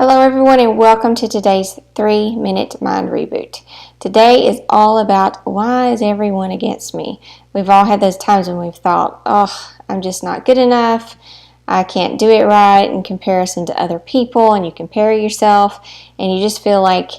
Hello everyone and welcome to today's 3-minute mind reboot. Today is all about why is everyone against me? We've all had those times when we've thought, oh, I'm just not good enough. I can't do it right in comparison to other people, and you compare yourself and you just feel like,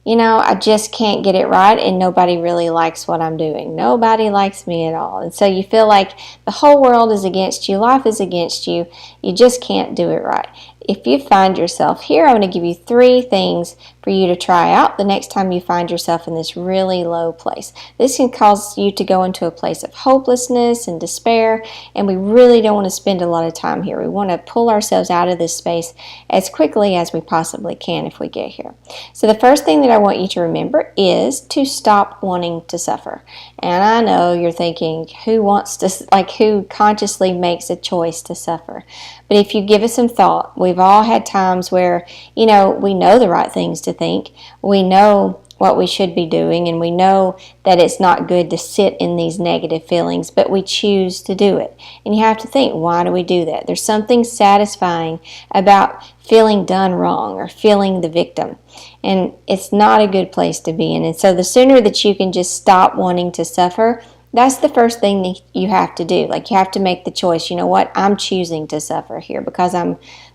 I just can't get it right and nobody really likes what I'm doing. Nobody likes me at all. And so you feel like the whole world is against you, life is against you, you just can't do it right. If you find yourself here, I'm going to give you 3 things for you to try out the next time you find yourself in this really low place. This can cause you to go into a place of hopelessness and despair, and we really don't want to spend a lot of time here. We want to pull ourselves out of this space as quickly as we possibly can if we get here. So the first thing that I want you to remember is to stop wanting to suffer. And I know you're thinking, who consciously makes a choice to suffer? But if you give it some thought, we've all had times where, we know the right things to think. We know what we should be doing, and we know that it's not good to sit in these negative feelings, but we choose to do it. And you have to think, why do we do that? There's something satisfying about feeling done wrong or feeling the victim. And it's not a good place to be in. And so the sooner that you can just stop wanting to suffer, that's the first thing that you have to do. You have to make the choice. You know what? I'm choosing to suffer here because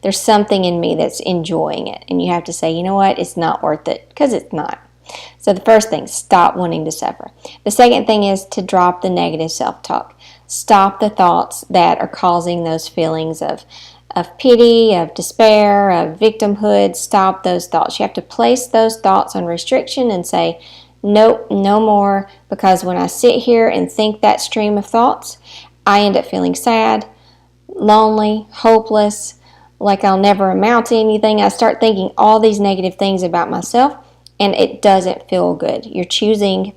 there's something in me that's enjoying it. And you have to say, you know what? It's not worth it, because it's not. So the first thing, stop wanting to suffer. The second thing is to drop the negative self-talk. Stop the thoughts that are causing those feelings of pity, of despair, of victimhood. Stop those thoughts. You have to place those thoughts on restriction and say, nope, no more, because when I sit here and think that stream of thoughts, I end up feeling sad, lonely, hopeless, like I'll never amount to anything. I start thinking all these negative things about myself, and it doesn't feel good.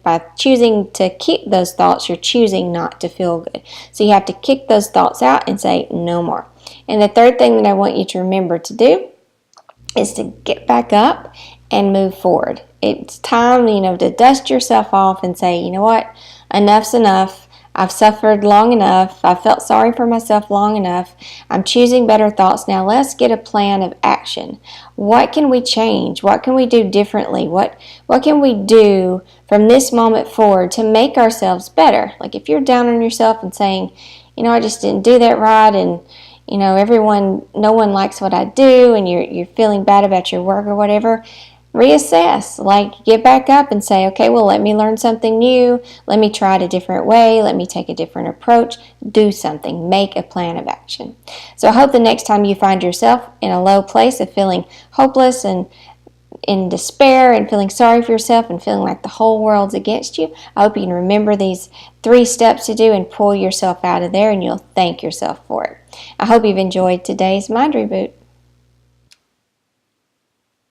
By choosing to keep those thoughts, you're choosing not to feel good. So you have to kick those thoughts out and say, no more. And the third thing that I want you to remember to do is to get back up and move forward. It's time, to dust yourself off and say, you know what, enough's enough. I've suffered long enough. I've felt sorry for myself long enough. I'm choosing better thoughts. Now let's get a plan of action. What can we change? What can we do differently? What can we do from this moment forward to make ourselves better? Like if you're down on yourself and saying, I just didn't do that right, and no one likes what I do, and you're feeling bad about your work or whatever, reassess. Get back up and say, okay, well, let me learn something new. Let me try it a different way. Let me take a different approach. Do something. Make a plan of action. So I hope the next time you find yourself in a low place of feeling hopeless and in despair and feeling sorry for yourself and feeling like the whole world's against you, I hope you can remember these 3 steps to do and pull yourself out of there, and you'll thank yourself for it. I hope you've enjoyed today's Mind Reboot.